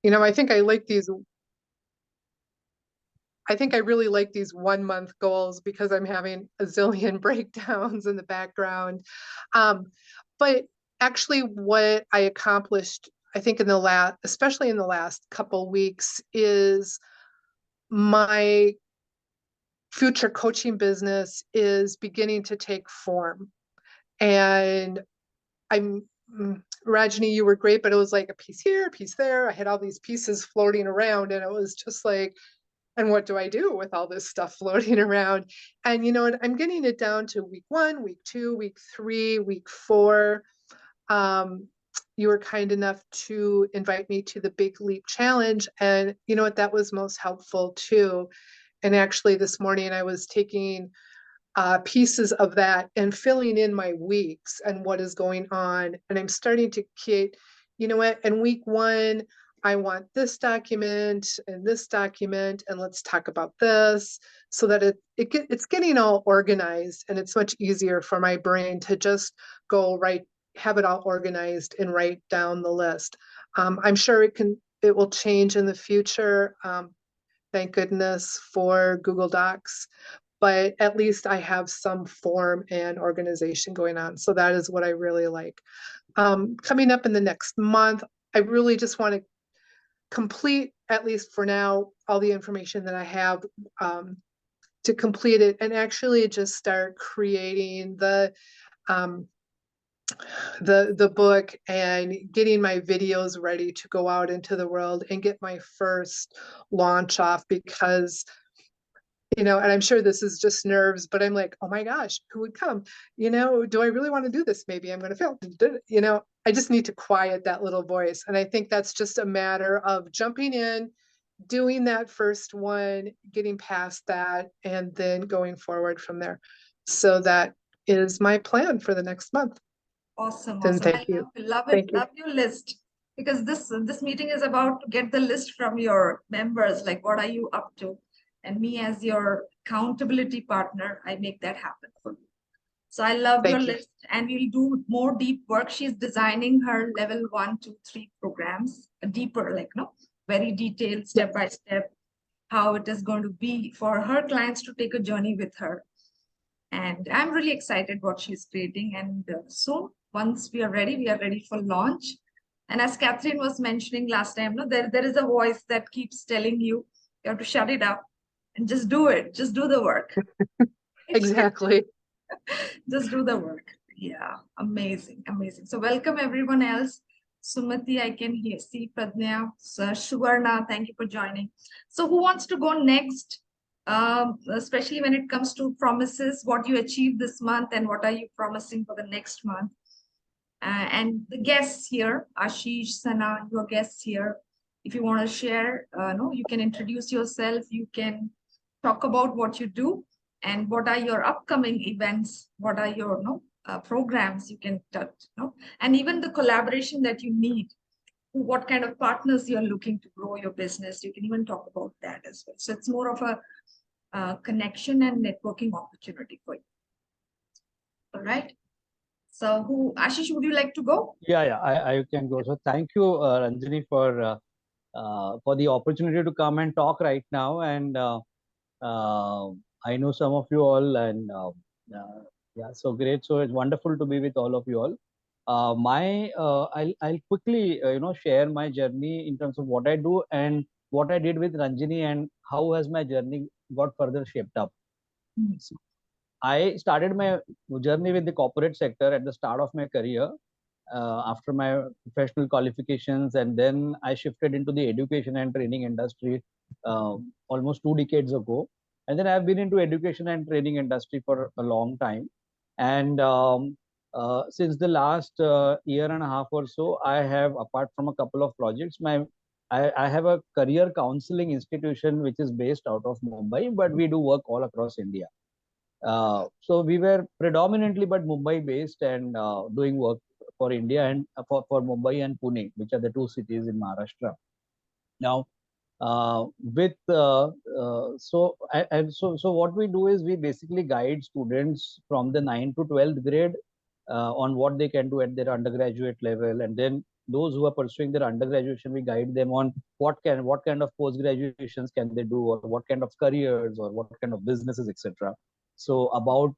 I think I really like these 1 month goals because I'm having a zillion breakdowns in the background. Um, but actually what I accomplished, I think especially in the last couple weeks, is my future coaching business is beginning to take form. And Rajni, you were great, but it was like a piece here, a piece there. I had all these pieces floating around, and it was just like, and what do I do with all this stuff floating around? And I'm getting it down to week 1, week 2, week 3, week 4. You were kind enough to invite me to the Big Leap Challenge, and you know what, that was most helpful too. And actually this morning I was taking pieces of that and filling in my weeks and what is going on. And I'm starting to create, you know what, in week 1, I want this document and this document, and let's talk about this, so that it's getting all organized, and it's much easier for my brain to just have it all organized and write down the list. I'm sure it will change in the future. Thank goodness for Google Docs, but at least I have some form and organization going on. So that is what I really like. Coming up in the next month, I really just want to complete, at least for now, all the information that I have, to complete it and actually just start creating um, the book and getting my videos ready to go out into the world and get my first launch off, because and I'm sure this is just nerves, but I'm like, oh my gosh, who would come? Do I really want to do this? Maybe I'm going to fail. I just need to quiet that little voice. And I think that's just a matter of jumping in, doing that first one, getting past that, and then going forward from there. So that is my plan for the next month. Awesome. And awesome. thank you. Love it. Love your list, because this meeting is about to get the list from your members, like what are you up to? And me as your accountability partner, I make that happen for you. So I love your list, and we'll do more deep work. She's designing her level 1, 2, 3 programs, deeper, very detailed, step by step, how it is going to be for her clients to take a journey with her. And I'm really excited what she's creating. And soon, once we are ready for launch. And as Catherine was mentioning last time, there is a voice that keeps telling you have to shut it up and just do it. Just do the work. Exactly. Just do the work. Yeah, amazing, amazing. So welcome everyone else. Sumati, I can see Pradnya, Suvarna, thank you for joining. So who wants to go next? Especially when it comes to promises, what you achieved this month and what are you promising for the next month? And the guests here, Ashish, Sana, your guests here, if you want to share, you can introduce yourself, you can talk about what you do and what are your upcoming events, what are your programs you can touch, and even the collaboration that you need, what kind of partners you're looking to grow your business, you can even talk about that as well. So it's more of a connection and networking opportunity for you. All right. So Ashish, would you like to go? Yeah, I can go. So thank you, Ranjani, for the opportunity to come and talk right now. And I know some of you all, and yeah, so great. So it's wonderful to be with all of you all. I'll quickly share my journey in terms of what I do and what I did with Ranjani and how has my journey got further shaped up. So I started my journey with the corporate sector at the start of my career after my professional qualifications, and then I shifted into the education and training industry almost 2 decades ago. And then I've been into education and training industry for a long time. And since the last year and a half or so, I have, apart from a couple of projects, I have a career counseling institution which is based out of Mumbai, but we do work all across India. So we were predominantly but Mumbai based and doing work for India and for Mumbai and Pune, which are the 2 cities in Maharashtra. Now, so what we do is we basically guide students from the 9th to 12th grade on what they can do at their undergraduate level, and then those who are pursuing their undergraduation, we guide them on what kind of post graduations can they do, or what kind of careers, or what kind of businesses, etc. So about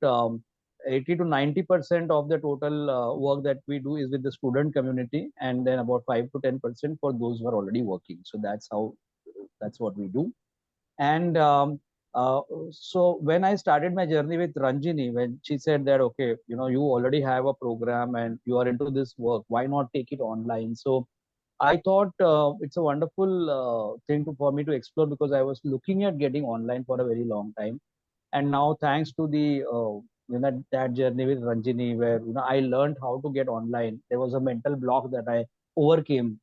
80 to 90% of the total work that we do is with the student community, and then about 5 to 10% for those who are already working. So that's what we do. And uh, so when I started my journey with Ranjini, when she said that, okay, you already have a program and you are into this work, why not take it online? So I thought it's a wonderful for me to explore, because I was looking at getting online for a very long time. And now, thanks to the that journey with Ranjini, where I learned how to get online. There was a mental block that I overcame,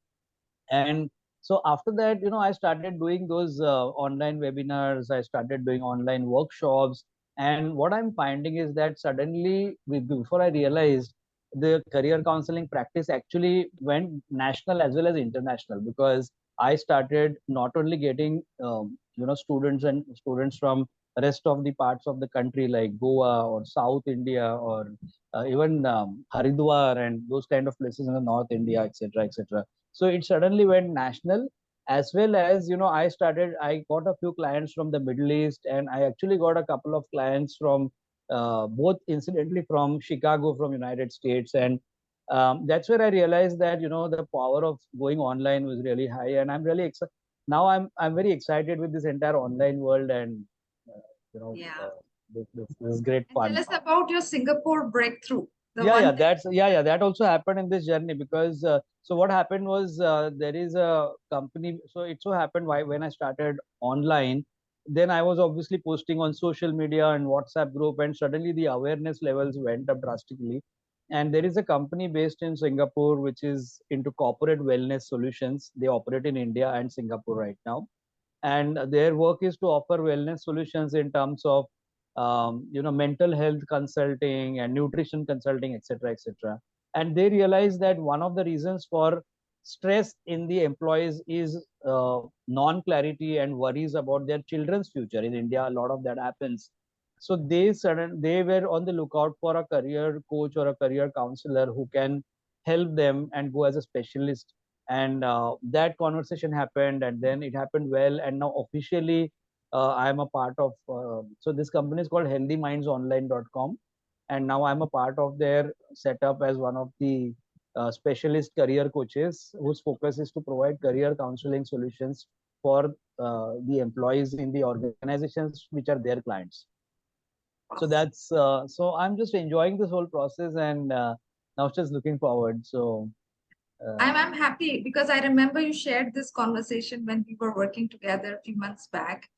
and so after that, I started doing those online webinars. I started doing online workshops. And what I'm finding is that suddenly, before I realized, the career counseling practice actually went national as well as international, because I started not only getting, students from rest of the parts of the country, like Goa or South India, or even Haridwar and those kind of places in the North India, etc., etc. So it suddenly went national, as well as, I got a few clients from the Middle East, and I actually got a couple of clients from both, incidentally, from Chicago, from United States. And that's where I realized that, the power of going online was really high. And I'm really excited. Now I'm very excited with this entire online world, and uh, you know, Yeah. uh, this is great And tell fun. us about your Singapore breakthrough. The Yeah, one yeah, that that also happened in this journey, because so what happened was, there is a company. So it so happened, when I started online, then I was obviously posting on social media and WhatsApp group, and suddenly the awareness levels went up drastically. And there is a company based in Singapore which is into corporate wellness solutions. They operate in India and Singapore right now, and their work is to offer wellness solutions in terms of mental health consulting and nutrition consulting, etc., etc. And they realize that one of the reasons for stress in the employees is non-clarity and worries about their children's future. In India, a lot of that happens. So they were on the lookout for a career coach or a career counselor who can help them and go as a specialist. And that conversation happened, and then it happened well, and now officially I am a part of, so this company is called healthymindsonline.com, and now I'm a part of their setup as one of the specialist career coaches, whose focus is to provide career counseling solutions for the employees in the organizations which are their clients. So so I'm just enjoying this whole process, and now just looking forward. So I'm happy because I remember you shared this conversation when we were working together a few months back.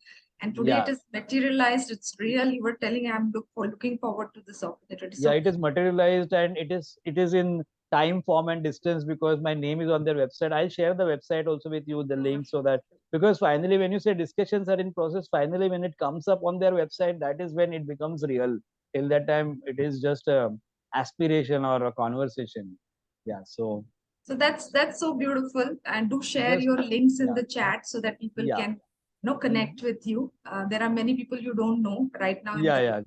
And today yeah, it is materialized. It's real. You were telling looking forward to this opportunity. yeah, So it is materialized, and it is in time, form, and distance, because my name is on their website. I'll share the website also with you, the link, so that, because finally, when you say discussions are in process, finally when it comes up on their website, that is when it becomes real. Till that time, it is just a aspiration or a conversation. Yeah, so so that's so beautiful. And do share just your links in yeah, the chat so that people yeah. can connect Mhm. with you. There are many people you don't know right now in Yeah, the yeah.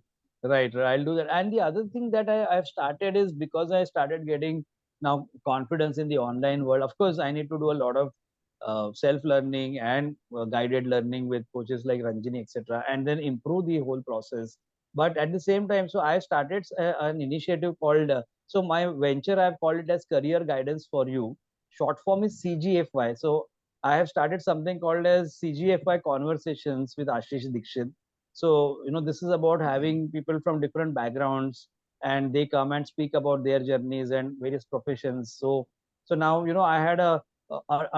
Right, right. I'll do that. And the other thing that I've started is, because I started getting now confidence in the online world. Of course, I need to do a lot of self-learning and guided learning with coaches like Ranjini, etc., and then improve the whole process. But at the same time, so I started an initiative called, so my venture, I've called it as Career Guidance for You. Short form is CGFY. So I have started something called as CGFY Conversations with Ashish Dikshit. So this is about having people from different backgrounds, and they come and speak about their journeys and various professions. So now, I had a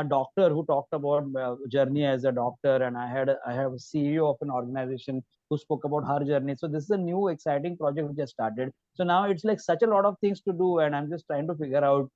doctor who talked about journey as a doctor, and I have a CEO of an organization who spoke about her journey. So this is a new exciting project which I started. So now it's like such a lot of things to do, and I'm just trying to figure out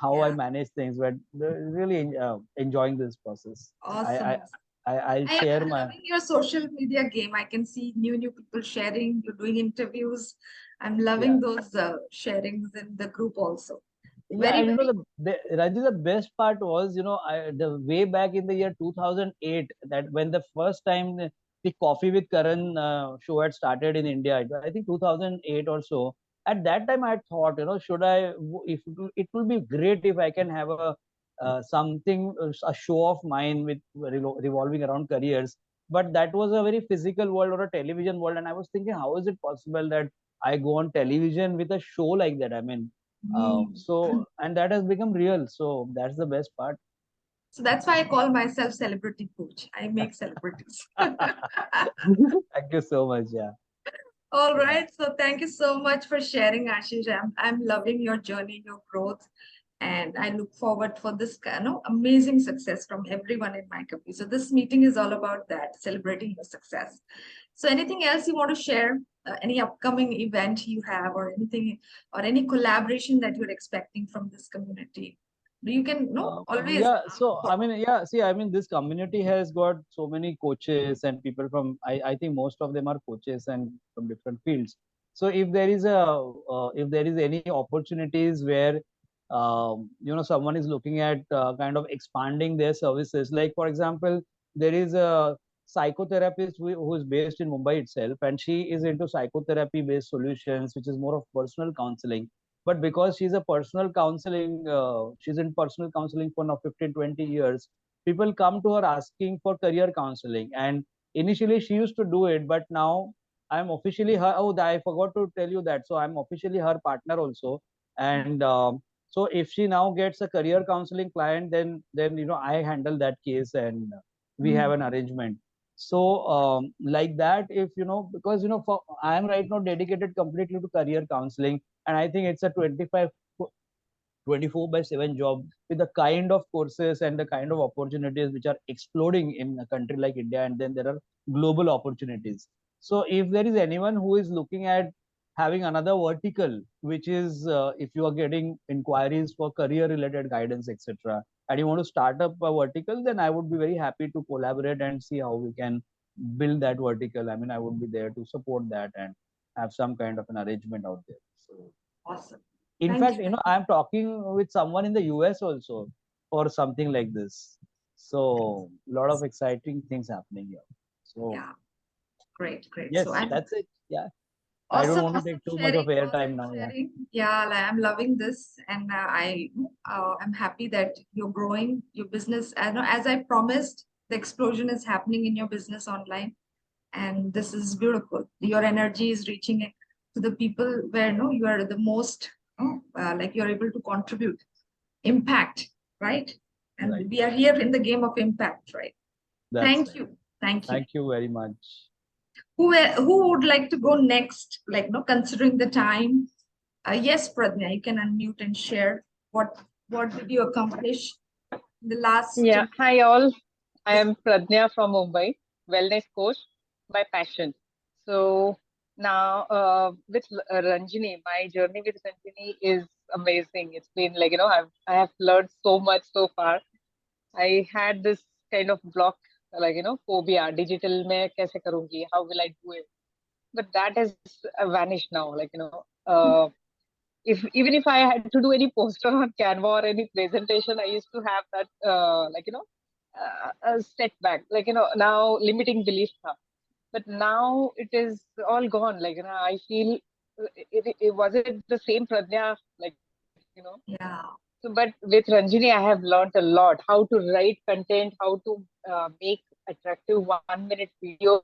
how I yeah. manage things. But really enjoying this process. Awesome. I'll share I'm my. loving your social media game. I can see new people sharing. You're doing interviews. I'm Yeah. loving those sharings in the group also. Yeah, Very, and very Raji, the best part was, the way back in the year 2008, that when the first time the Coffee with Karan show had started in India, I think 2008 or so. at that time I thought, should I, if it will be great if I can have a something, a show of mine with revolving around careers. But that was a very physical world or a television world, and I was thinking, how is it possible that I go on television with a show like that? I mean, so, and that has become real. So that's the best part. So that's why I call myself celebrity coach. I make celebrities. Thank you so much. Yeah. All Yeah. right. So thank you so much for sharing, Ashish. I'm loving your journey, your growth. And I look forward for this amazing success from everyone in my company. So this meeting is all about that, celebrating your success. So anything else you want to share? Any upcoming event you have, or anything, or any collaboration that you're expecting from this community? You can always. Yeah, so I mean, yeah, see, I mean, this community has got so many coaches and people from, I think most of them are coaches and from different fields. So if there is if there is any opportunities where, someone is looking at kind of expanding their services, like for example, there is a psychotherapist who is based in Mumbai itself, and she is into psychotherapy based solutions, which is more of personal counseling. But because she's in personal counseling for now 15 20 years, people come to her asking for career counseling. And initially she used to do it, but now I'm officially her. Oh, I forgot to tell you that. So I'm officially her partner also. And so if she now gets a career counseling client, then I handle that case, and we have an arrangement. So like that, if because for I am right now dedicated completely to career counseling, and I think it's a 24/7 job with the kind of courses and the kind of opportunities which are exploding in a country like India, and then there are global opportunities. So if there is anyone who is looking at having another vertical, which is if you are getting inquiries for career related guidance, etc., and you want to start up a vertical, then I would be very happy to collaborate and see how we can build that vertical. I mean, I would be there to support that and have some kind of an arrangement out there. So Awesome. in Thank fact, you. I'm talking with someone in the US also for something like this. So a lot of exciting things happening here. So Yeah, great, great. So yes, I'm that's it. Yeah. I don't awesome, want to awesome take too much of sharing, airtime awesome now. Yeah. sharing. Yeah, like, I'm loving this, and I'm happy that you're growing your business. I know, as I promised, the explosion is happening in your business online, and this is beautiful. Your energy is reaching it to the people where you are the most, like you're able to contribute, impact, right? And Right. we are here in the game of impact, right? That's Thank right. you, thank you. Thank you very much. Who would like to go next? Like, considering the time. Yes, Pradnya, you can unmute and share what did you accomplish in the last. Yeah, hi all. I am Pradnya from Mumbai, wellness coach by passion. So now with Ranjini, my journey with Ranjini is amazing. It's been like, I have learned so much so far. I had this kind of block, like, phobia, digital mein kaise karungi, how will I do it? But that has vanished now. Like, if even if I had to do any poster on Canva or any presentation, I used to have that a setback, like now limiting belief tha. But now it is all gone. Like I feel it was it the same Pradnya, like Yeah. So, but with Ranjini, I have learned a lot how to write content, how to make attractive 1 minute video,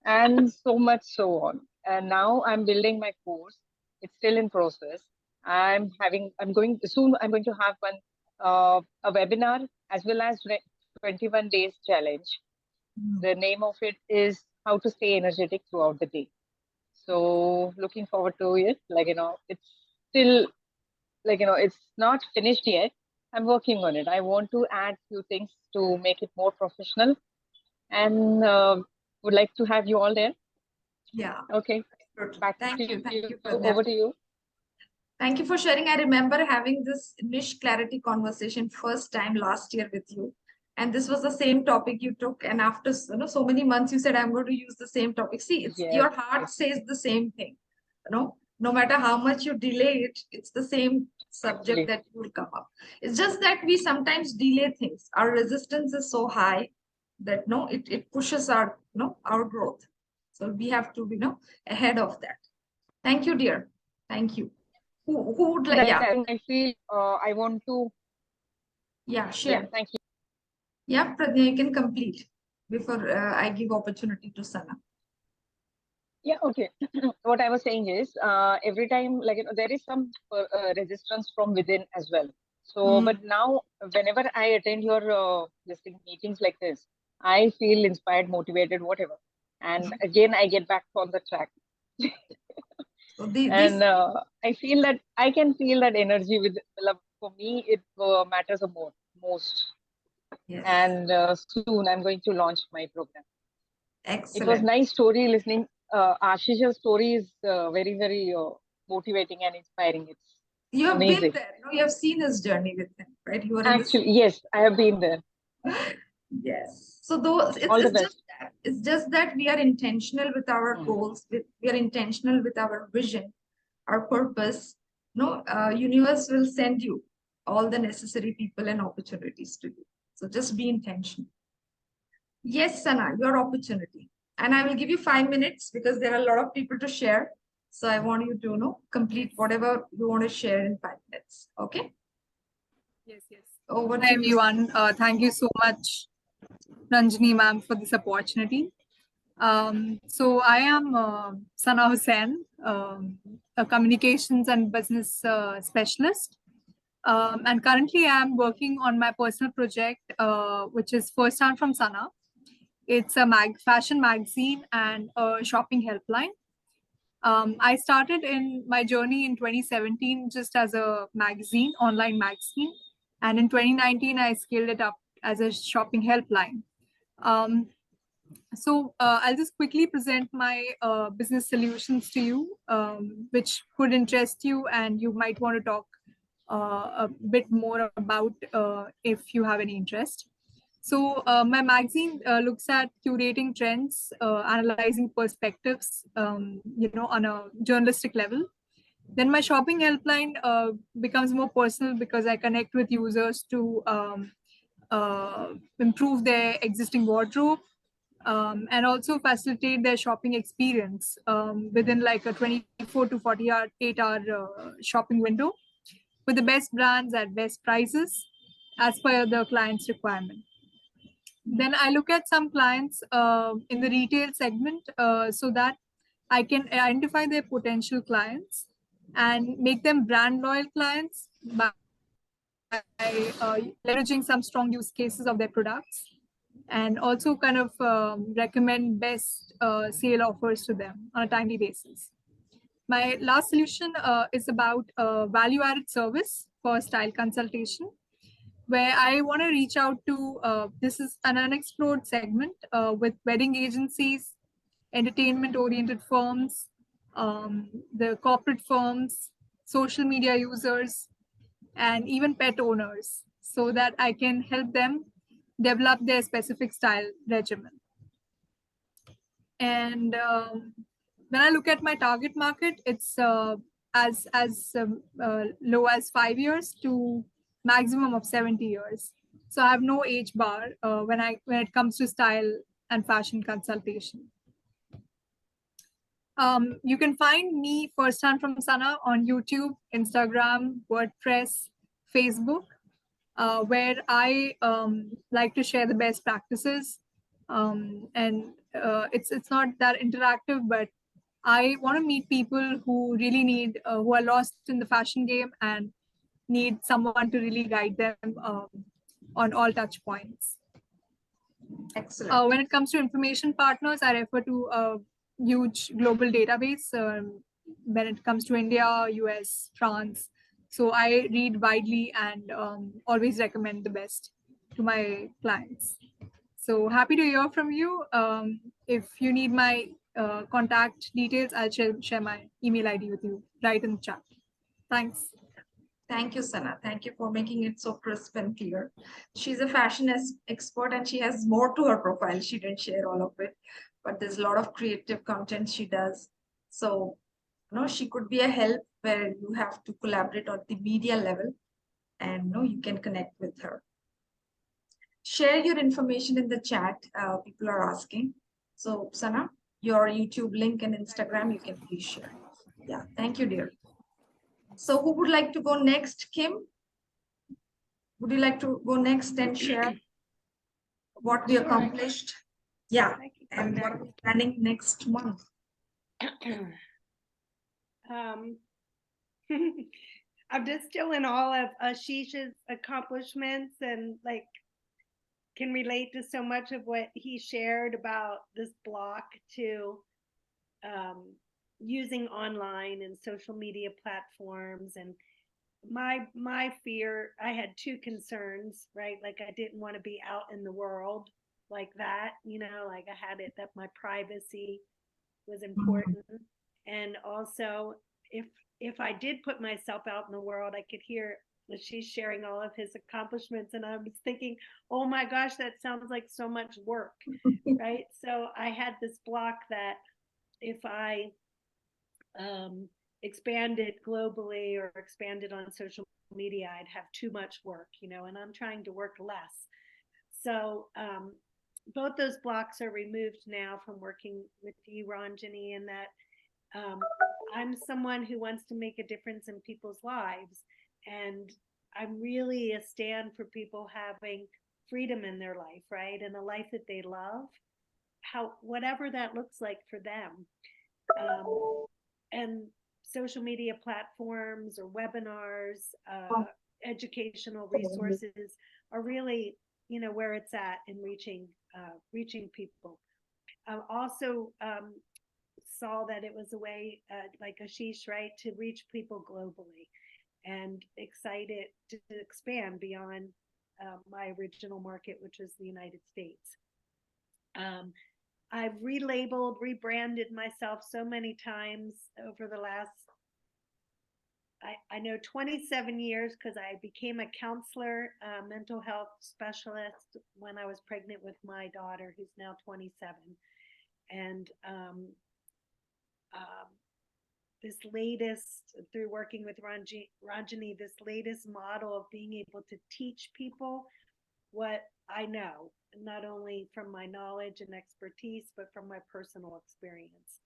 and so much so on. And now I'm building my course. It's still in process. I'm going soon. I'm going to have a webinar as well as 21 days challenge. The name of it is how to stay energetic throughout the day. So looking forward to it. Like it's still like it's not finished yet. I'm working on it. I want to add few things to make it more professional, and would like to have you all there. Yeah. Okay. Back Thank to you. Thank you, over to you. Thank you for sharing. I remember having this niche clarity conversation first time last year with you. And this was the same topic you took. And after so many months, you said, I'm going to use the same topic. See, it's Yes. your heart says the same thing. No matter how much you delay it, it's the same subject that will come up. It's just that we sometimes delay things. Our resistance is so high that it pushes our growth. So we have to be ahead of that. Thank you, dear. Thank you. Who would like? That Yeah, I feel I want to. yeah, share. Yeah, thank you. Yeah, Pradnya, you can complete before I give opportunity to Sana. Yeah, okay. What I was saying is, every time, like, there is some resistance from within as well. So, but now, whenever I attend your meetings like this, I feel inspired, motivated, whatever. And again, I get back on the track. So And I feel that I can feel that energy with love. For me, it matters most. yes. And soon I'm going to launch my program. Excellent. It was nice story listening. Ashish's story is very, very motivating and inspiring. It's You have amazing. been there, no? You have seen his journey with him, right? You are Actually, yes, I have been there. Yes. So those All the it's best. it's just that we are intentional with our Mm. goals. We are intentional with our vision, our purpose. No, universe will send you all the necessary people and opportunities to you. So just be intentional. Yes, Sana, your opportunity. And I will give you 5 minutes because there are a lot of people to share. So I want you to complete whatever you want to share in 5 minutes. Okay? Yes, yes. Over Hi, to you. everyone. Thank you so much, Ranjini ma'am, for this opportunity. So I am Sana Hussain, a communications and business specialist. And currently I'm working on my personal project, which is First Time from Sana. It's a fashion magazine and a shopping helpline. I started in my journey in 2017 just as a magazine, online magazine. And in 2019, I scaled it up as a shopping helpline. So I'll just quickly present my business solutions to you, which could interest you and you might want to talk a bit more about if you have any interest. So my magazine looks at curating trends, analyzing perspectives, on a journalistic level. Then my shopping helpline becomes more personal because I connect with users to improve their existing wardrobe and also facilitate their shopping experience within like a 24 to 48-hour shopping window with the best brands at best prices as per the client's requirement. Then I look at some clients in the retail segment so that I can identify their potential clients and make them brand loyal clients by leveraging some strong use cases of their products and also kind of recommend best sale offers to them on a timely basis. My last solution is about value added service for style consultation, where I want to reach out to this is an unexplored segment with wedding agencies, entertainment oriented firms, the corporate firms, social media users, and even pet owners so that I can help them develop their specific style regimen. And when I look at my target market, it's as low as 5 years to maximum of 70 years. So I have no age bar when it comes to style and fashion consultation. You can find me First Time from Sana on YouTube, Instagram, WordPress, Facebook, where I like to share the best practices. And it's not that interactive, but I want to meet people who really need, who are lost in the fashion game and need someone to really guide them on all touch points. Excellent. When it comes to information partners, I refer to a huge global database when it comes to India, US, France. So I read widely and always recommend the best to my clients. So happy to hear from you. If you need my contact details, I'll share my email ID with you right in the chat. Thanks. Thank you, Sana. Thank you for making it so crisp and clear. She's a fashion expert and she has more to her profile. She didn't share all of it, but there's a lot of creative content she does. So, she could be a help where you have to collaborate on the media level and you can connect with her. Share your information in the chat. People are asking. So, Sana, your YouTube link and Instagram, you can please share. Yeah, thank you, dear. So who would like to go next? Kim? Would you like to go next and share what we Sure. accomplished? Yeah, I can go and what are we planning next month? I'm just still in all of Ashish's accomplishments and like can relate to so much of what he shared about this block to using online and social media platforms. And my fear, I had two concerns, right? Like I didn't want to be out in the world like that, you know, like I had it that my privacy was important. And also if I did put myself out in the world, I could hear she's sharing all of his accomplishments. And I was thinking, oh my gosh, that sounds like so much work, right? So I had this block that if I expanded globally or expanded on social media, I'd have too much work, you know, and I'm trying to work less. So both those blocks are removed now from working with you, Ranjani, and that I'm someone who wants to make a difference in people's lives. And I'm really a stand for people having freedom in their life, right? And a life that they love, how whatever that looks like for them. And social media platforms or webinars, educational resources are really, you know, where it's at in reaching people. Also saw that it was a way, like Ashish, right, to reach people globally, and excited to expand beyond my original market, which was the United States. I've relabeled, rebranded myself so many times over the last, I know 27 years, because I became a counselor, mental health specialist when I was pregnant with my daughter, who's now 27. And this latest, through working with Ranjani, this latest model of being able to teach people what I know, not only from my knowledge and expertise, but from my personal experience.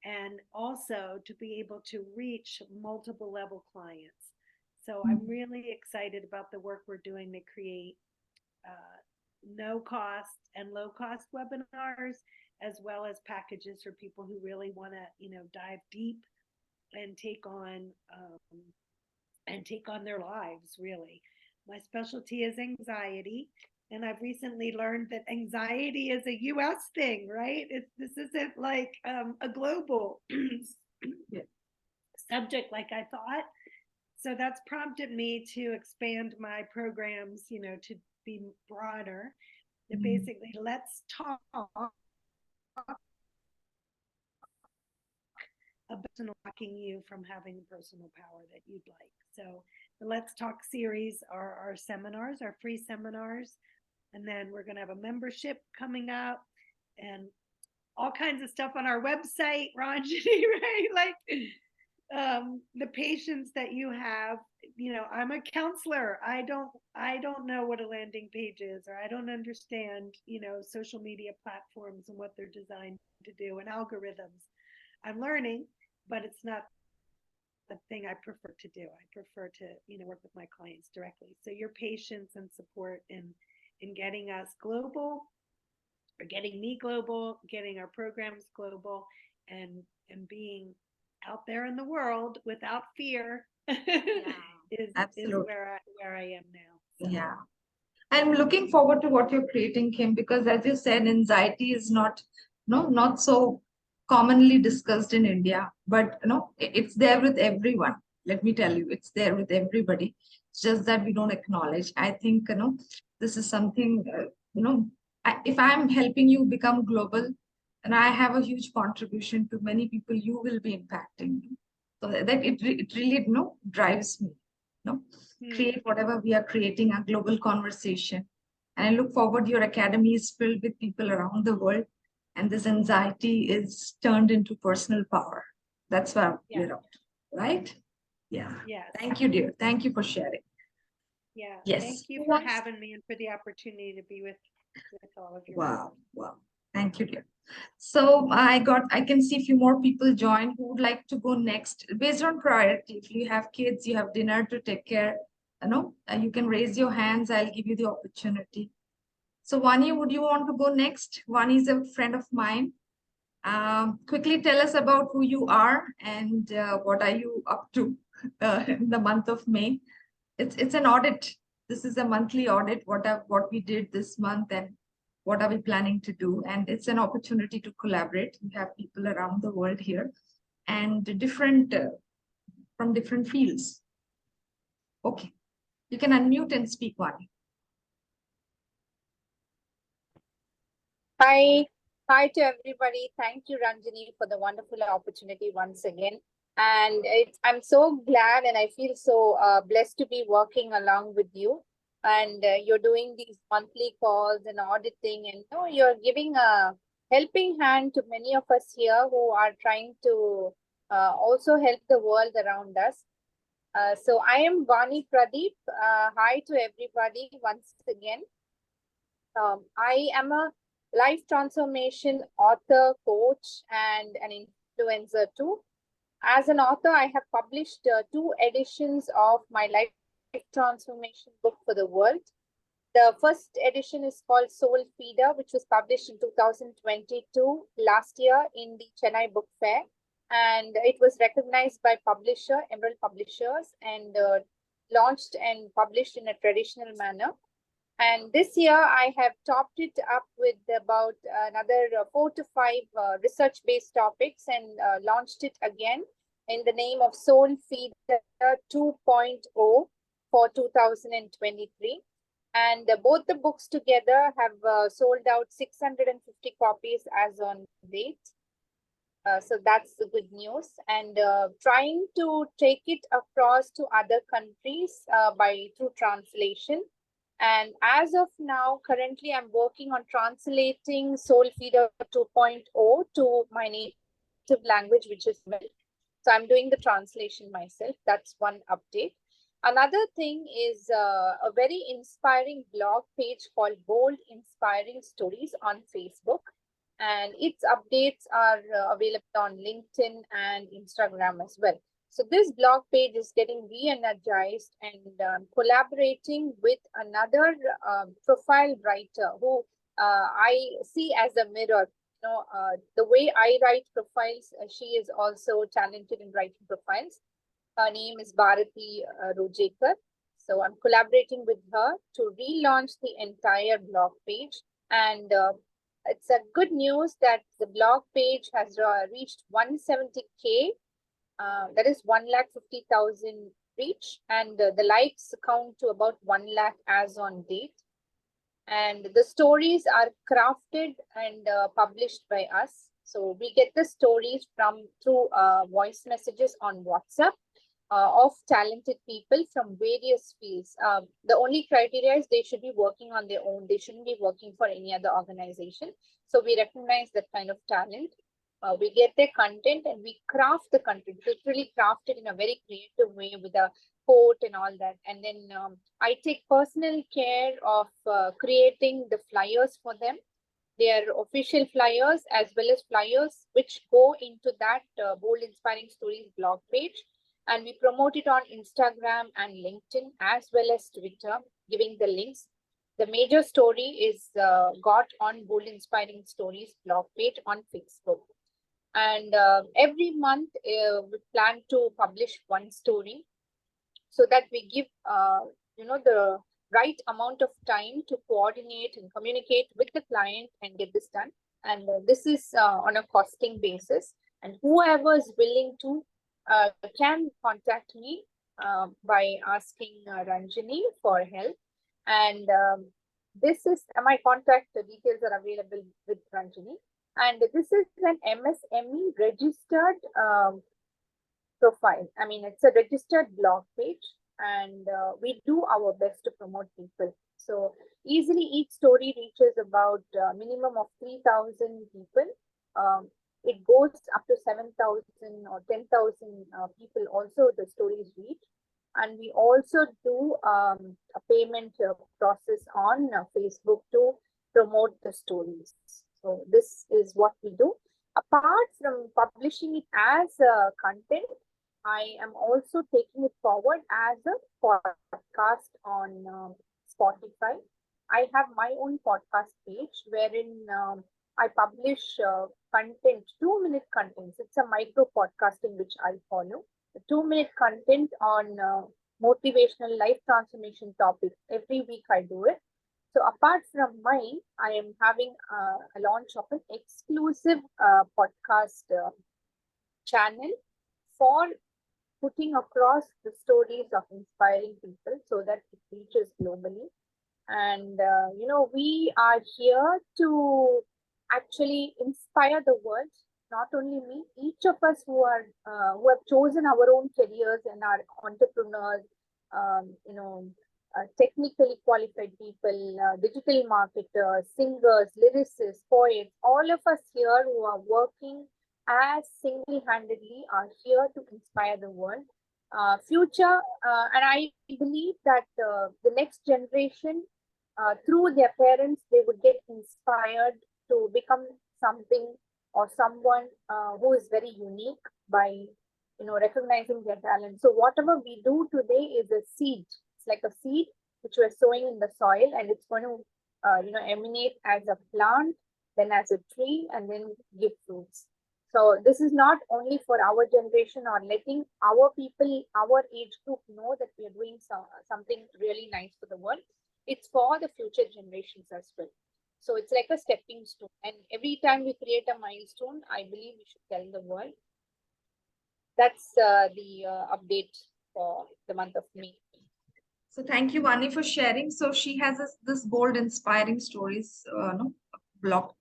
And also to be able to reach multiple level clients. So I'm really excited about the work we're doing to create no cost and low cost webinars, as well as packages for people who really want to, you know, dive deep and take on their lives, really. My specialty is anxiety, and I've recently learned that anxiety is a US thing, right? This isn't like a global subject like I thought. So that's prompted me to expand my programs, you know, to be broader. That basically, let's talk about unlocking you from having personal power that you'd like. So the Let's Talk series are our seminars, our free seminars. And then we're going to have a membership coming up and all kinds of stuff on our website, Ranjani, right? Like the patients that you have, you know, I'm a counselor. I don't know what a landing page is, or I don't understand, you know, social media platforms and what they're designed to do and algorithms. I'm learning, but it's not the thing I prefer to do. I prefer to, you know, work with my clients directly. So your patience and support in getting us global, or getting me global, getting our programs global, and being out there in the world without fear is where I am now. So. Yeah. I'm looking forward to what you're creating, Kim, because as you said, anxiety is not so commonly discussed in India, but it's there with everyone. Let me tell you, it's there with everybody. It's just that we don't acknowledge. I think this is something if I'm helping you become global, and I have a huge contribution to many people, you will be impacting. So that it really drives me. Create whatever we are creating, a global conversation. And I look forward, your academy is filled with people around the world, and this anxiety is turned into personal power. That's why we're out, right? Yeah. Yes. Thank you, dear. Thank you for sharing. Yeah. Yes. Thank you for having me and for the opportunity to be with all of you. Wow. Thank you, dear. So I can see a few more people join who would like to go next based on priority. If you have kids, you have dinner to take care, you can raise your hands. I'll give you the opportunity. So Vani, would you want to go next? Vani is a friend of mine. Quickly tell us about who you are and what are you up to in the month of May. It's an audit. This is a monthly audit. What we did this month and what are we planning to do? And it's an opportunity to collaborate. We have people around the world here and different from different fields. Okay, you can unmute and speak, Vani. Hi. Hi to everybody. Thank you, Ranjini, for the wonderful opportunity once again. And I'm so glad and I feel so blessed to be working along with you. And you're doing these monthly calls and auditing, and you're giving a helping hand to many of us here who are trying to also help the world around us. So I am Vani Pradeep. Hi to everybody once again. I am a life transformation author, coach, and an influencer too. As an author, I have published 2 editions of my life transformation book for the world. The first edition is called Soul Feeder, which was published in 2022, last year in the Chennai Book Fair. And it was recognized by publisher, Emerald Publishers, and launched and published in a traditional manner. And this year, I have topped it up with about another 4 to 5 research-based topics and launched it again in the name of Soul Feeder 2.0 for 2023. And both the books together have sold out 650 copies as on date. So that's the good news. And trying to take it across to other countries through translation. And as of now, currently, I'm working on translating Soul Feeder 2.0 to my native language, which is Tamil. So I'm doing the translation myself. That's one update. Another thing is a very inspiring blog page called Bold Inspiring Stories on Facebook. And its updates are available on LinkedIn and Instagram as well. So this blog page is getting re-energized and collaborating with another profile writer who I see as a mirror. The way I write profiles, she is also talented in writing profiles. Her name is Bharati Rojekar. So I'm collaborating with her to relaunch the entire blog page. And it's a good news that the blog page has reached 170K. That is 150,000 reach, and the likes count to about 1 lakh as on date. And the stories are crafted and published by us. So we get the stories through voice messages on WhatsApp of talented people from various fields. The only criteria is they should be working on their own. They shouldn't be working for any other organization. So we recognize that kind of talent. We get their content and we craft the content, literally crafted in a very creative way with a quote and all that. And then I take personal care of creating the flyers for them. They are official flyers as well as flyers which go into that Bold Inspiring Stories blog page. And we promote it on Instagram and LinkedIn as well as Twitter, giving the links. The major story is got on Bold Inspiring Stories blog page on Facebook. And every month we plan to publish one story so that we give the right amount of time to coordinate and communicate with the client and get this done. And this is on a costing basis. And whoever is willing to can contact me by asking Ranjini for help. And this is my contact details are available with Ranjini. And this is an MSME registered profile. I mean, it's a registered blog page, and we do our best to promote people. So easily each story reaches about a minimum of 3,000 people. It goes up to 7,000 or 10,000 people also the stories reach. And we also do a payment process on Facebook to promote the stories. So this is what we do. Apart from publishing it as content, I am also taking it forward as a podcast on Spotify. I have my own podcast page wherein I publish content, 2-minute contents. It's a micro podcasting which I follow. The 2-minute content on motivational life transformation topics. Every week I do it. So apart from mine, I am having a launch of an exclusive podcast channel for putting across the stories of inspiring people so that it reaches globally. And, we are here to actually inspire the world, not only me, each of us who have chosen our own careers and are entrepreneurs, um, you know, technically qualified people, digital marketers, singers, lyricists, poets, all of us here who are working as single-handedly are here to inspire the world. And I believe that the next generation, through their parents, they would get inspired to become something or someone who is very unique by recognizing their talent. So whatever we do today is a seed. It's like a seed which we're sowing in the soil, and it's going to emanate as a plant, then as a tree, and then give fruits. So this is not only for our generation or letting our people, our age group know that we are doing something really nice for the world. It's for the future generations as well. So it's like a stepping stone. And every time we create a milestone, I believe we should tell the world. That's the update for the month of May. So thank you, Vani, for sharing. So she has this bold, inspiring stories, blog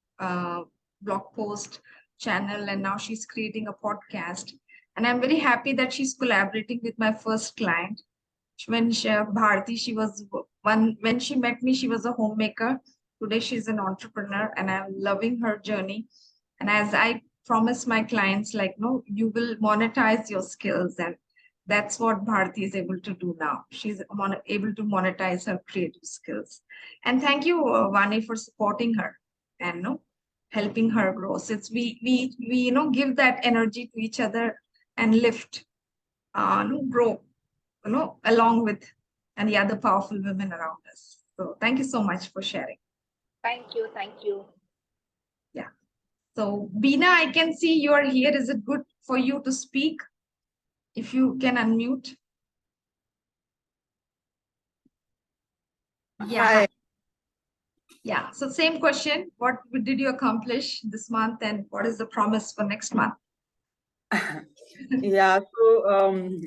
post channel, and now she's creating a podcast. And I'm very happy that she's collaborating with my first client. When Bharti, when she met me, she was a homemaker. Today she's an entrepreneur, and I'm loving her journey. And as I promise my clients, like, no, you will monetize your skills, and that's what Bharti is able to do now. She's able to monetize her creative skills. And thank you, Vani, for supporting her and helping her grow. So it's we give that energy to each other and lift, grow, along with and the other powerful women around us. So thank you so much for sharing. Thank you. Thank you. Yeah. So Beena, I can see you are here. Is it good for you to speak? If you can unmute. Yeah. Hi. Yeah. So same question. What did you accomplish this month, and what is the promise for next month? Yeah, so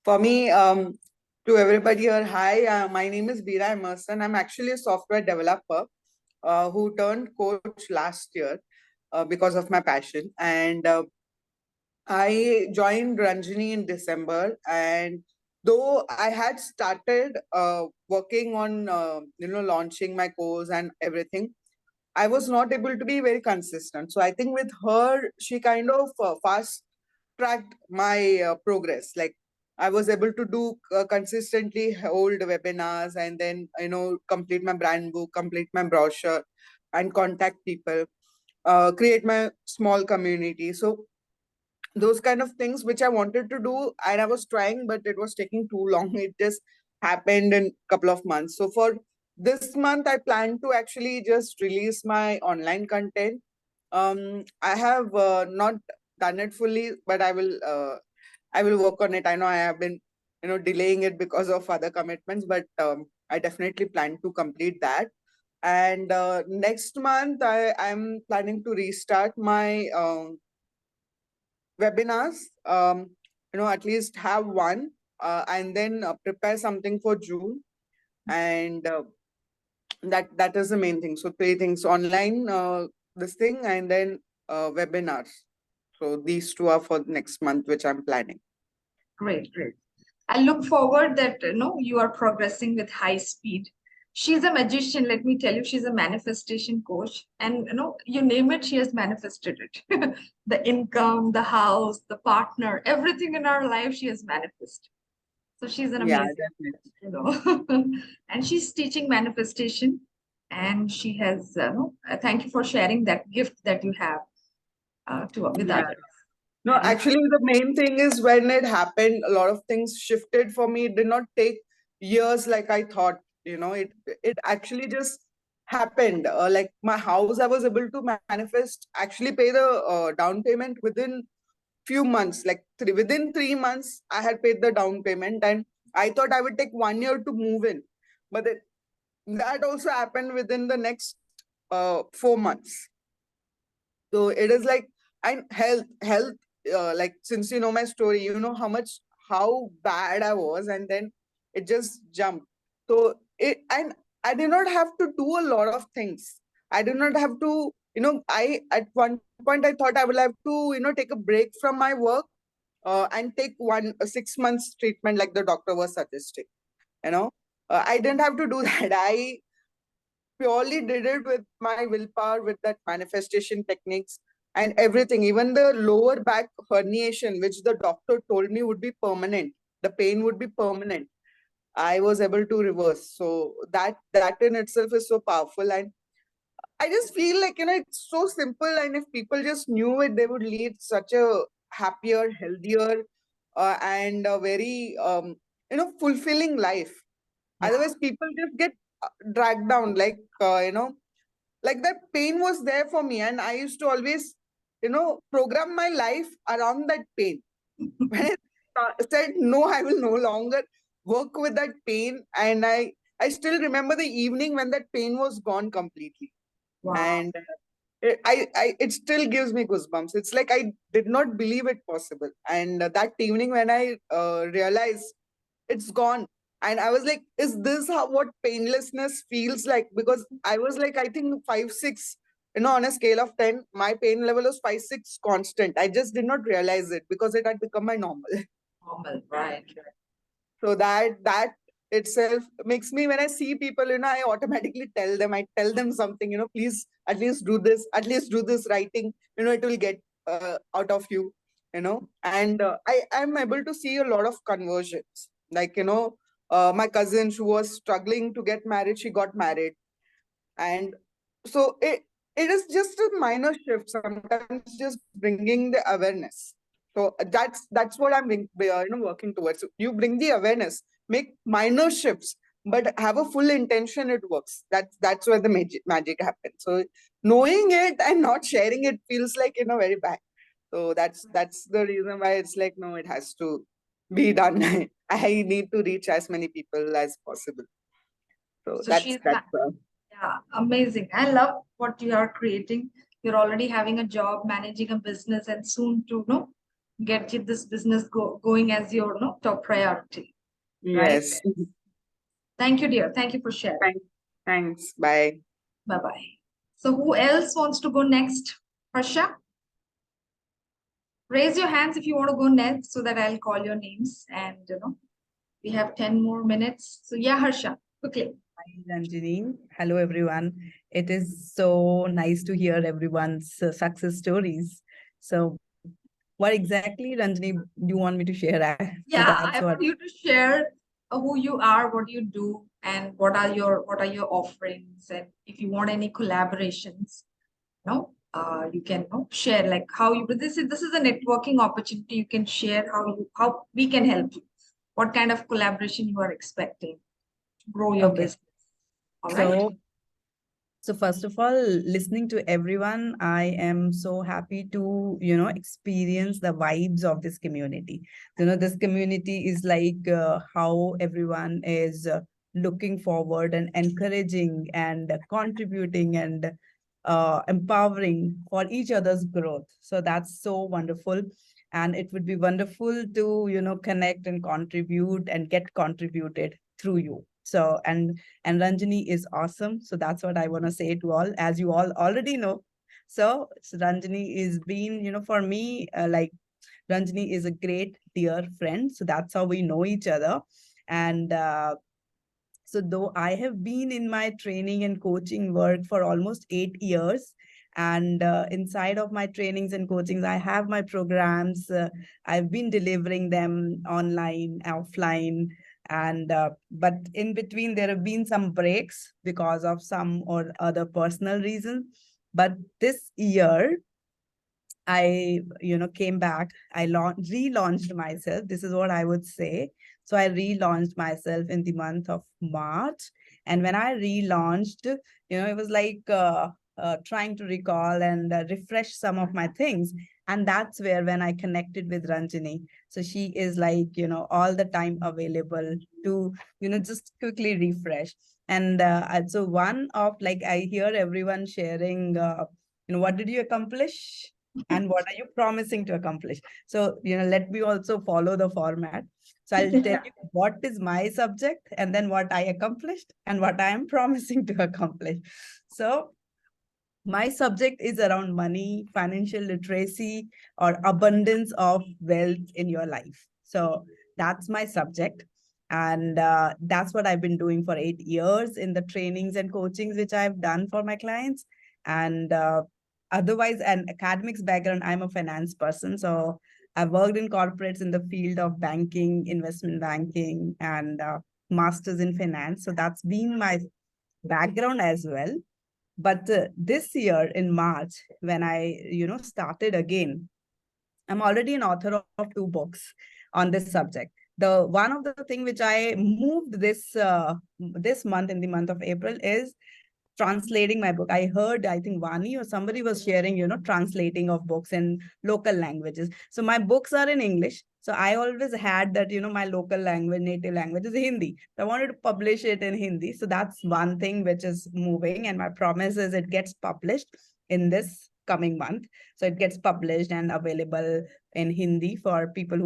for me, to everybody here, hi, my name is Veera Emerson. I'm actually a software developer who turned coach last year because of my passion. And I joined Ranjini in December. And though I had started working on, launching my course and everything, I was not able to be very consistent. So I think with her, she kind of fast tracked my progress. Like I was able to do consistently hold webinars and then, complete my brand book, complete my brochure and contact people, create my small community. So those kind of things which I wanted to do and I was trying, but it was taking too long. It just happened in a couple of months. So for this month, I plan to actually just release my online content. I have not done it fully, but I will work on it. I know I have been, delaying it because of other commitments, but I definitely plan to complete that. And next month, I'm planning to restart my webinars, at least have one, and then prepare something for June. And that is the main thing. So 3 things: online, this thing, and then webinars. So these 2 are for next month, which I'm planning. Great, great. I look forward that you are progressing with high speed. She's a magician, let me tell you. She's a manifestation coach, and you name it, she has manifested it. The income, the house, the partner, everything in our life she has manifested. So she's an amazing, Yeah, definitely. and she's teaching manifestation and she has thank you for sharing that gift that you have with Yeah. others. No, And actually, the main thing is when it happened, a lot of things shifted for me. It did not take years like I thought. It actually just happened. Like my house, I was able to manifest, actually pay the down payment within few months. Like within 3 months, I had paid the down payment, and I thought I would take 1 year to move in, but that also happened within the next 4 months. So it is like, and health, like since you know my story, you know how bad I was, and then it just jumped. So and I did not have to do a lot of things. I did not have to, I at one point I thought I will have to, take a break from my work and take 6 months treatment like the doctor was suggesting. You know, I didn't have to do that. I purely did it with my willpower, with that manifestation techniques and everything. Even the lower back herniation, which the doctor told me would be permanent, the pain would be permanent, I was able to reverse. So that in itself is so powerful. And I just feel like, it's so simple. And if people just knew it, they would lead such a happier, healthier, and a very, fulfilling life. yeah, Otherwise, people just get dragged down, like that pain was there for me, and I used to always, program my life around that pain. When I said no, I will no longer work with that pain, and I still remember the evening when that pain was gone completely. wow. And it still gives me goosebumps. It's like I did not believe it possible, and that evening when I realized it's gone, and I was like, is this how what painlessness feels like? Because I was like, I think 5 6, on a scale of 10, my pain level was 5 6 constant. I just did not realize it because it had become my normal. Normal, right? So that itself makes me, when I see people, I automatically tell them something, please at least do this, at least do this writing, it will get out of you, and I'm able to see a lot of conversions. Like, my cousin, who was struggling to get married, she got married. And so it is just a minor shift, sometimes just bringing the awareness. So that's what I'm working towards. So you bring the awareness, make minor shifts, but have a full intention, it works. That's where the magic happens. So knowing it and not sharing it feels like, very bad. So that's the reason why it's like, no, it has to be done. I need to reach as many people as possible. So So she's yeah, amazing. I love what you are creating. You're already having a job, managing a business, and soon to get this business going as your top priority. Right? yes. Thank you, dear. Thank you for sharing. Thanks. Bye. Bye-bye. So who else wants to go next? Harsha? Raise your hands if you want to go next so that I'll call your names. And we have 10 more minutes. So yeah, Harsha, quickly. Hi, Ranjini. Hello, everyone. It is so nice to hear everyone's success stories. So what exactly, Ranjini, do you want me to share? Yeah, I want you to share who you are, what you do, and what are your offerings, and if you want any collaborations, you can share like how you. This is a networking opportunity. You can share how we can help you. What kind of collaboration you are expecting to grow your business. All right. So first of all, listening to everyone, I am so happy to, experience the vibes of this community. This community is like how everyone is looking forward and encouraging and contributing and empowering for each other's growth. So that's so wonderful. And it would be wonderful to, connect and contribute and get contributed through you. So, and Ranjini is awesome. So that's what I want to say to all, as you all already know. So Ranjini is been, for me, like Ranjini is a great dear friend. So that's how we know each other. And so though I have been in my training and coaching work for almost 8 years, and inside of my trainings and coachings, I have my programs. I've been delivering them online, offline. And but in between there have been some breaks because of some or other personal reason. But this year I, came back. I relaunched myself. This is what I would say. So I relaunched myself in the month of March. And when I relaunched, it was like trying to recall and refresh some of my things. And that's where when I connected with Ranjini. So she is like, all the time available to, just quickly refresh. And so one of like, I hear everyone sharing, what did you accomplish? And what are you promising to accomplish? So, let me also follow the format. So I'll tell you what is my subject and then what I accomplished and what I am promising to accomplish. So my subject is around money, financial literacy, or abundance of wealth in your life. So that's my subject. And that's what I've been doing for 8 years in the trainings and coachings which I've done for my clients. And otherwise, an academics background, I'm a finance person. So I've worked in corporates in the field of banking, investment banking, and masters in finance. So that's been my background as well. But this year in March, when I, started again, I'm already an author of 2 books on this subject. The one of the thing which I moved this month, in the month of April, is translating my book. I heard, I think Vani or somebody was sharing, translating of books in local languages. So my books are in English. So I always had that, my local language, native language is Hindi. So I wanted to publish it in Hindi. So that's one thing which is moving. And my promise is it gets published in this coming month. So it gets published and available in Hindi for people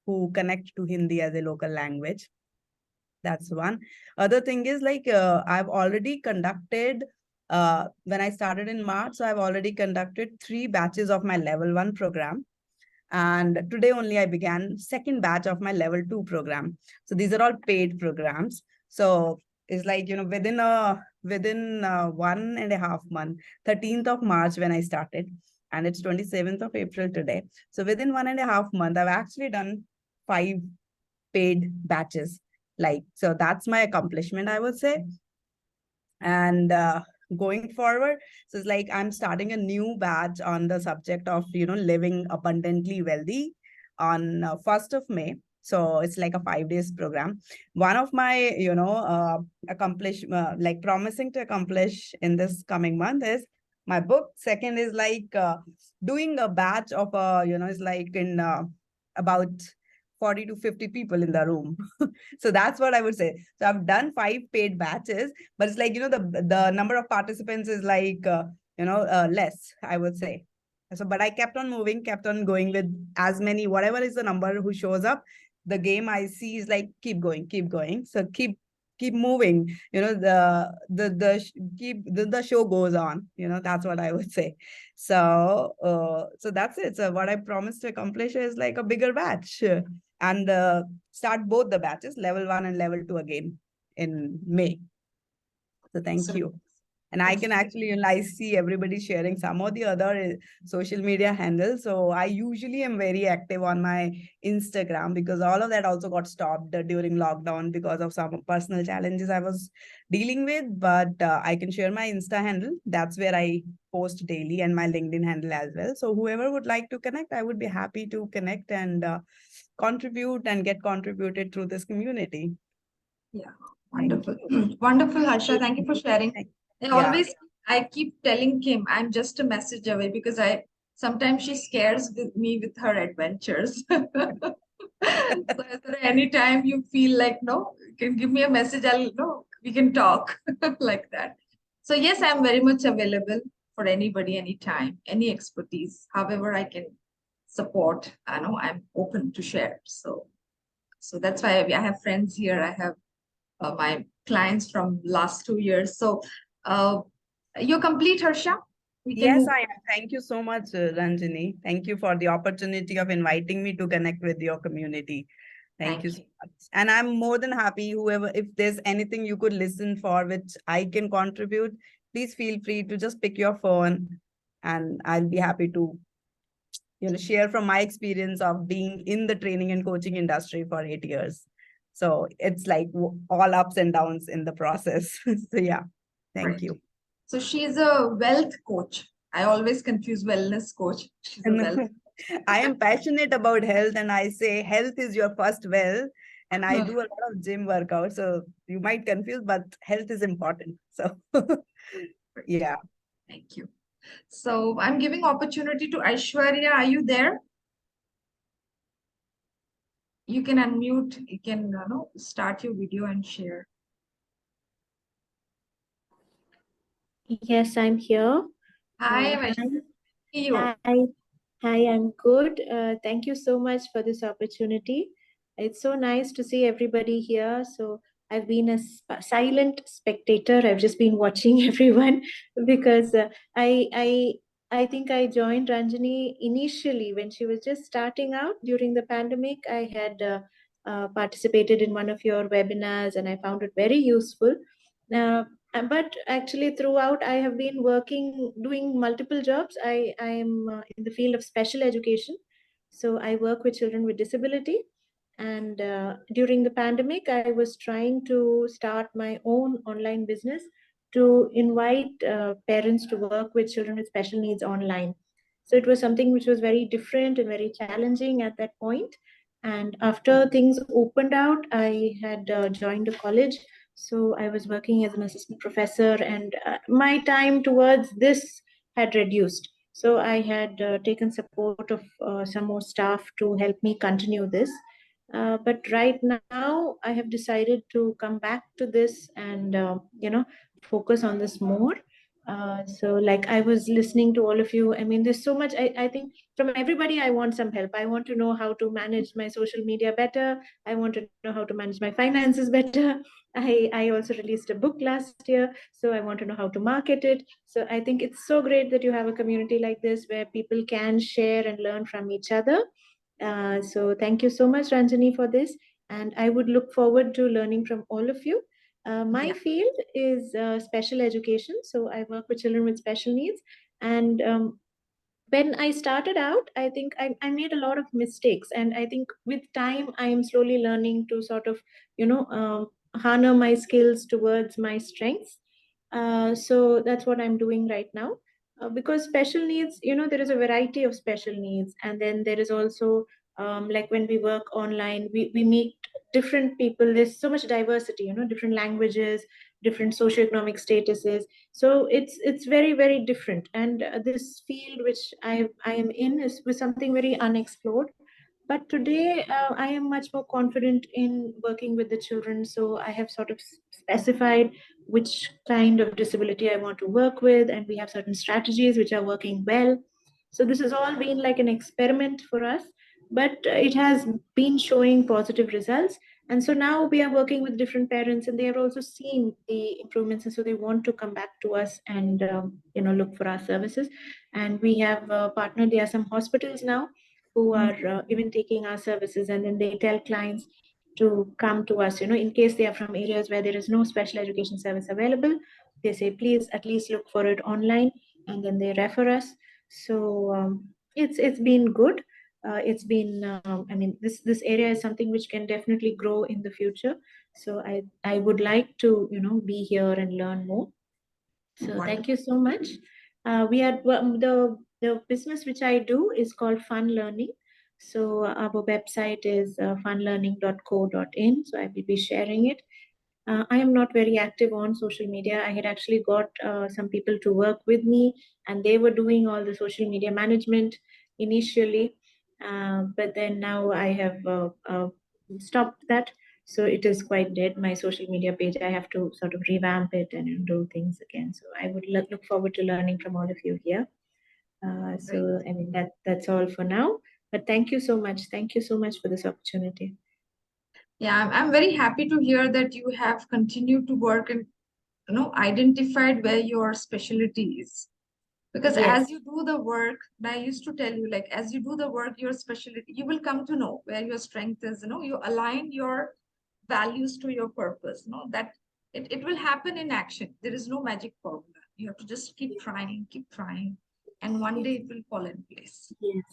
who connect to Hindi as a local language. That's one. Other thing is like I've already conducted when I started in March, so I've already conducted 3 batches of my level 1 program. And today only I began second batch of my level 2 program. So these are all paid programs. So it's like, within 1.5 month, 13th of March when I started, and it's 27th of April today. So within 1.5 month, I've actually done 5 paid batches. Like, so that's my accomplishment, I would say. And going forward, so it's like I'm starting a new batch on the subject of, living abundantly wealthy on 1st of May. So it's like a 5 days program. One of my, like promising to accomplish in this coming month is my book. Second is like doing a batch of, it's like in about 40 to 50 people in the room. So that's what I would say. So I've done 5 paid batches, but it's like, the number of participants is like, less, I would say. So, but I kept on moving, kept on going with as many, whatever is the number who shows up. The game I see is like, keep going, keep going. So keep moving, the show goes on, that's what I would say. So, so that's it. So what I promised to accomplish is like a bigger batch. And start both the batches, level 1 and level 2 again in May. So thank you. And I can actually, I see everybody sharing some of the other social media handles. So I usually am very active on my Instagram because all of that also got stopped during lockdown because of some personal challenges I was dealing with. But I can share my Insta handle. That's where I post daily, and my LinkedIn handle as well. So whoever would like to connect, I would be happy to connect and contribute and get contributed through this community. Yeah, wonderful. Wonderful, Harsha. Thank you for sharing. I keep telling Kim, I'm just a message away because sometimes she scares me with her adventures. So anytime you feel like, no, you can give me a message, we can talk like that. So yes, I'm very much available for anybody, anytime, any expertise, however I can support. I know I'm open to share. So that's why I have friends here. I have my clients from last 2 years. So you're complete, Harsha? Yes, I am. Thank you so much, Ranjini. Thank you for the opportunity of inviting me to connect with your community. Thank you so much. And I'm more than happy, whoever, if there's anything you could listen for which I can contribute, please feel free to just pick your phone and I'll be happy to, share from my experience of being in the training and coaching industry for 8 years. So it's like all ups and downs in the process. So yeah, thank Right. you. So she's a wealth coach. I always confuse wellness coach. She's a And wealth. I am passionate about health, and I say health is your first wealth. And I do a lot of gym workouts, so you might confuse, but health is important. So yeah. Thank you. So I'm giving opportunity to Aishwarya. Are you there? You can unmute. You can start your video and share. Yes, I'm here. Hi, Hi. Aishwarya. Hi. Hi, I'm good. Thank you so much for this opportunity. It's so nice to see everybody here. So I've been a silent spectator. I've just been watching everyone because I think I joined Ranjani initially when she was just starting out during the pandemic. I had participated in one of your webinars and I found it very useful. But actually throughout I have been doing multiple jobs. I am in the field of special education. So I work with children with disability. And during the pandemic, I was trying to start my own online business to invite parents to work with children with special needs online. So it was something which was very different and very challenging at that point. And after things opened out, I had joined a college. So I was working as an assistant professor, and my time towards this had reduced. So I had taken support of some more staff to help me continue this. But right now, I have decided to come back to this and focus on this more. So like I was listening to all of you. I mean, there's so much. I think from everybody, I want some help. I want to know how to manage my social media better. I want to know how to manage my finances better. I also released a book last year, so I want to know how to market it. So I think it's so great that you have a community like this where people can share and learn from each other. So thank you so much, Ranjani, for this. And I would look forward to learning from all of you. My field is special education. So I work with children with special needs. And when I started out, I think I made a lot of mistakes. And I think with time, I am slowly learning to sort of, harness my skills towards my strengths. So that's what I'm doing right now. Because special needs, there is a variety of special needs. And then there is also, like when we work online, we meet different people. There's so much diversity, different languages, different socioeconomic statuses. So it's very, very different. And this field which I am in was something very unexplored. But today, I am much more confident in working with the children. So I have sort of specified which kind of disability I want to work with, and we have certain strategies which are working well. So this has all been like an experiment for us, but it has been showing positive results. And so now we are working with different parents, and they have also seen the improvements, and so they want to come back to us and look for our services. And we have partnered. There are some hospitals now who are even taking our services, and then they tell clients to come to us, in case they are from areas where there is no special education service available. They say, please at least look for it online, and then they refer us. So it's been good. It's been I mean, this area is something which can definitely grow in the future. So I would like to be here and learn more. So thank you so much. We are the business which I do is called Fun Learning. So our website is funlearning.co.in. So I will be sharing it. I am not very active on social media. I had actually got some people to work with me, and they were doing all the social media management initially. But then now I have stopped that. So it is quite dead. My social media page, I have to sort of revamp it and do things again. So I would look forward to learning from all of you here. So I mean, that's all for now. But thank you so much. Thank you so much for this opportunity. Yeah, I'm very happy to hear that you have continued to work and identified where your specialty is. Because Yes. as you do the work, and I used to tell you, like, as you do the work, your specialty, you will come to know where your strength is. You align your values to your purpose. That it will happen in action. There is no magic formula. You have to just keep trying, and one day it will fall in place. Yes,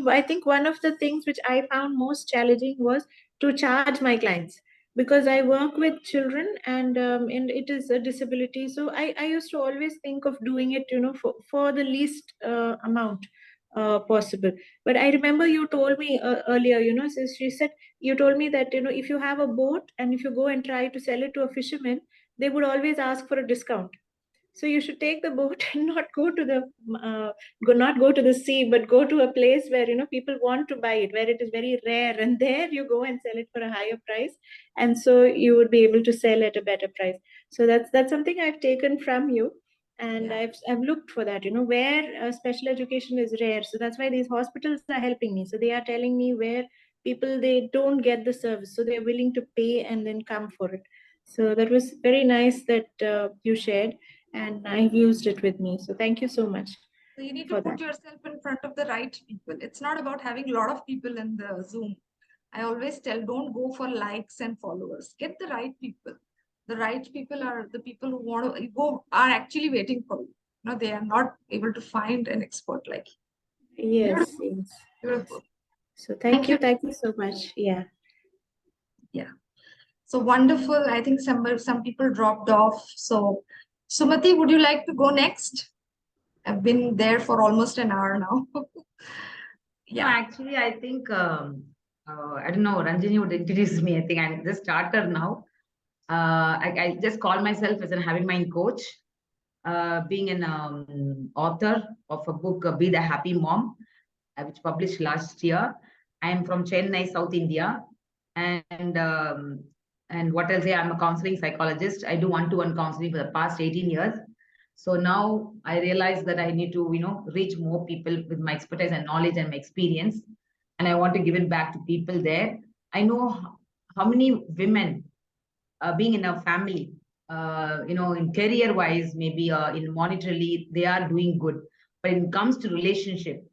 I think one of the things which I found most challenging was to charge my clients, because I work with children and it is a disability. So I used to always think of doing it, for the least amount possible. But I remember you told me earlier, so she said, you told me that, if you have a boat and if you go and try to sell it to a fisherman, they would always ask for a discount. So you should take the boat and not go to the not go to the sea, but go to a place where people want to buy it, where it is very rare, and there you go and sell it for a higher price, and so you would be able to sell at a better price. So that's something I've taken from you, and Yeah. I've looked for that, where special education is rare. So that's why these hospitals are helping me. So they are telling me where people, they don't get the service, so they're willing to pay and then come for it. So that was very nice that you shared, and I've used it with me. So thank you so much. So you need to for put that. yourself in front of the right people. It's not about having a lot of people in the Zoom. I always tell, don't go for likes and followers. Get the right people. The right people are the people who want to go, are actually waiting for you. No, they are not able to find an expert like you. Yes, Beautiful. yes. Beautiful. So thank you so much. Yeah. Yeah. So wonderful. I think some people dropped off. So Sumati, would you like to go next? I've been there for almost an hour now. No, Yeah. actually, I think I don't know. Ranjini would introduce me. I think I'm the starter now. I just call myself as a having mind coach, being an author of a book, Be the Happy Mom, which published last year. I am from Chennai, South India, and what else? I'm a counseling psychologist. I do one-to-one counseling for the past 18 years. So now I realize that I need to, reach more people with my expertise and knowledge and my experience, and I want to give it back to people there. I know how many women, being in a family, in career wise, maybe in monetarily, they are doing good. But when it comes to relationship,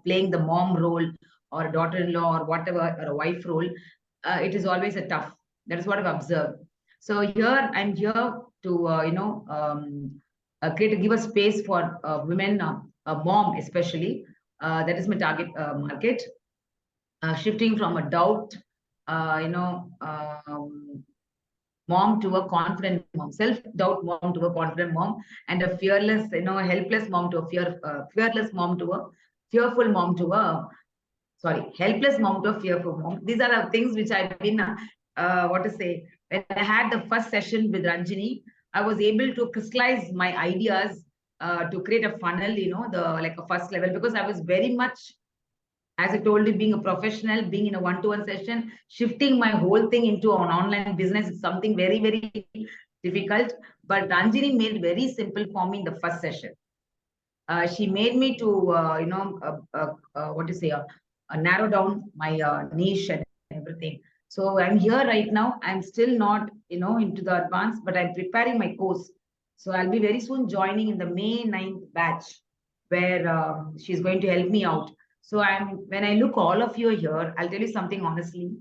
playing the mom role or a daughter-in-law or whatever, or a wife role, it is always a tough. That is what I've observed. So here, I'm here to, give a space for women, a mom especially. That is my target market. Shifting from a doubt, mom to a confident mom, self-doubt mom to a confident mom, and a fearless, helpless mom to a fearless mom to a fearful mom to a, helpless mom to a fearful mom. These are the things which I've been, what to say, when I had the first session with Ranjini, I was able to crystallize my ideas to create a funnel, like a first level, because I was very much, as I told you, being a professional, being in a one-to-one session, shifting my whole thing into an online business is something very, very difficult. But Ranjini made it very simple for me in the first session. She made me to, narrow down my niche and everything. So I'm here right now. I'm still not, into the advanced, but I'm preparing my course. So I'll be very soon joining in the May 9th batch, where she's going to help me out. So when I look all of you here, I'll tell you something honestly.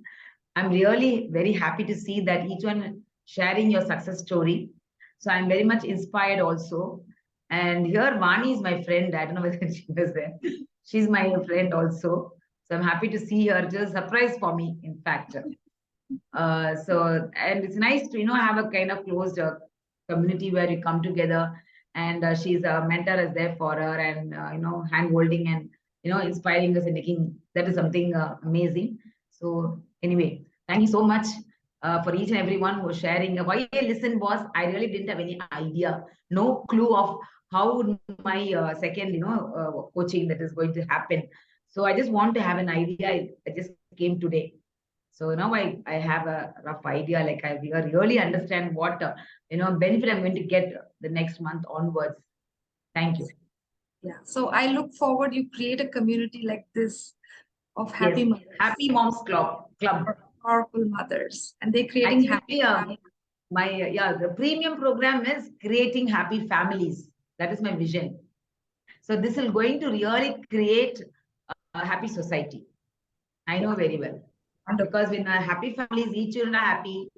I'm really very happy to see that each one sharing your success story. So I'm very much inspired also. And here Vani is my friend. I don't know whether she was there. She's my friend also. So I'm happy to see her. Just a surprise for me, in fact. And it's nice to, have a kind of closed community where you come together, and she's a mentor is there for her, and, hand holding and, inspiring us and making, that is something amazing. So anyway, thank you so much for each and everyone who was sharing. Why I listened was, I really didn't have any idea, no clue of how my second, coaching that is going to happen. So I just want to have an idea. I just came today. So now I have a rough idea, like I really understand what, benefit I'm going to get the next month onwards. Thank you. Yeah. So I look forward, you create a community like this of happy Yes, mothers. Happy Moms Club. Powerful mothers. And they're creating Actually, happy the premium program is creating happy families. That is my vision. So this is going to really create a happy society. I know very well. Because when happy families, each children are happy,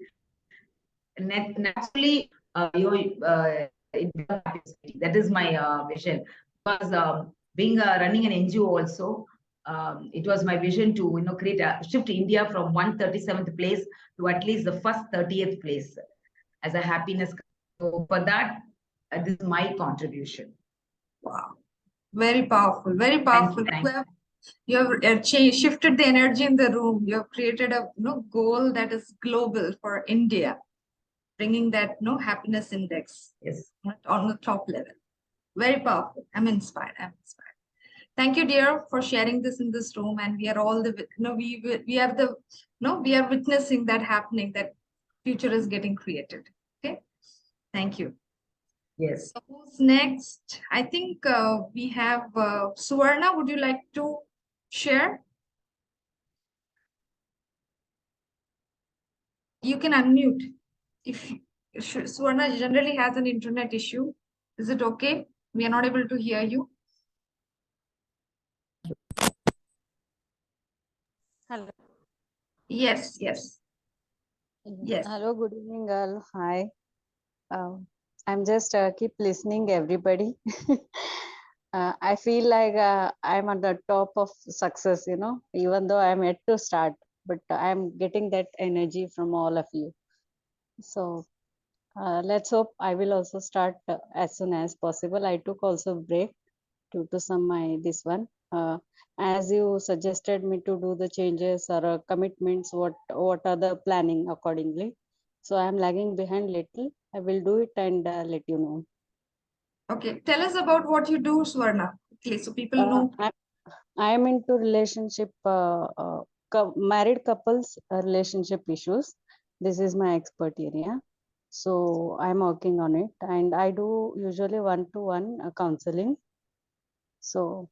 naturally, that is my vision. Because being running an NGO also, it was my vision to create shift India from 137th place to at least the first 30th place as a happiness. So for that, this is my contribution. Wow. Very powerful. Very Thank powerful. you. Thank you. You have shifted the energy in the room. You have created a goal that is global for India, bringing that happiness index on the top level. Very powerful. I'm inspired. I'm inspired. Thank you, dear, for sharing this in this room. And we are all we are witnessing that happening. That future is getting created. Okay. Thank you. Yes. So who's next? I think we have Suvarna. Would you like to share? You can unmute. If Suvarna generally has an internet issue, is it okay? We are not able to hear you. Hello. Yes, yes. Yes. Hello, good evening, girl. Hi. I'm just keep listening, everybody. I feel like I'm at the top of success, even though I'm yet to start, but I'm getting that energy from all of you. So let's hope I will also start as soon as possible. I took also break due to this one. As you suggested me to do the changes or commitments, what are the planning accordingly. So I'm lagging behind little. I will do it and let you know. Okay, tell us about what you do, Suvarna. Okay, so people know. I am into relationship, married couples relationship issues. This is my expert area. So I'm working on it, and I do usually one-to-one counseling. So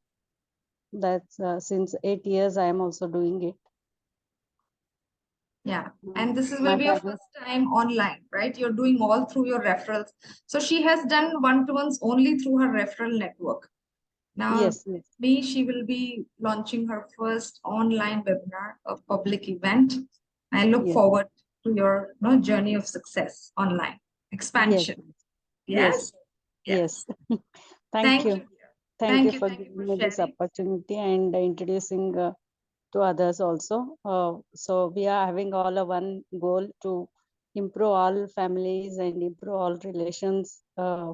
that's since 8 years I am also doing it. Yeah, and this will be your first time online, right? You're doing all through your referrals. So she has done one-to-ones only through her referral network. Now, yes. she will be launching her first online webinar, a public event. I look forward to your journey of success online expansion. Yes. Thank you. Thank you for giving me this opportunity and introducing to others also. So we are having all a one goal to improve all families and improve all relations,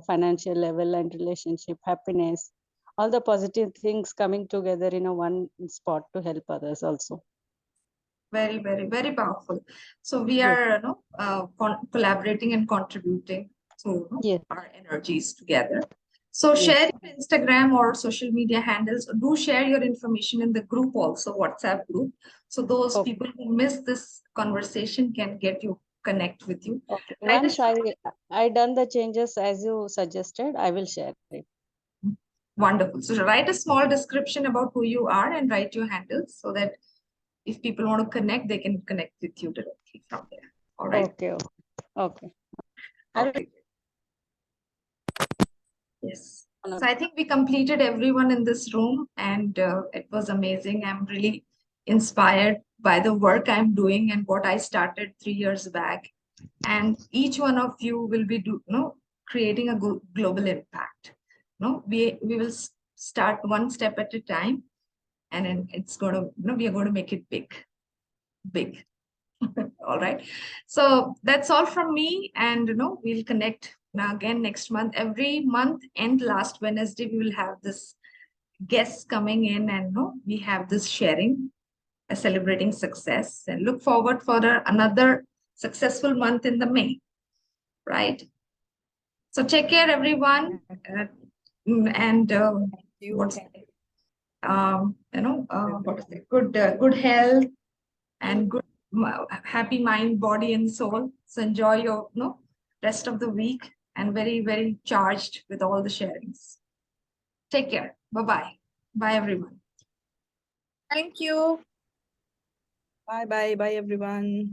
financial level and relationship, happiness, all the positive things coming together in a one spot to help others also. Very, very, very powerful. So we are collaborating and contributing to our energies together. So share your Instagram or social media handles. Do share your information in the group also, WhatsApp group. So those people who miss this conversation can connect with you. Okay. Once I done the changes as you suggested, I will share it. Wonderful. So write a small description about who you are and write your handles so that if people want to connect, they can connect with you directly from there. All right. Okay. Yes. So I think we completed everyone in this room and it was amazing. I'm really inspired by the work I'm doing and what I started 3 years back. And each one of you will be creating a global impact. We will start one step at a time, and then it's going to we are going to make it big. All right. So that's all from me, and we'll connect now again next month. Every month and last Wednesday we will have this guests coming in, and we have this sharing, celebrating success, and look forward for another successful month in the May. Right. So take care, everyone, and what's what is it? Good health and good happy mind, body, and soul. So enjoy your rest of the week and very, very charged with all the sharings. Take care. Bye-bye. Bye, everyone. Thank you. Bye, everyone.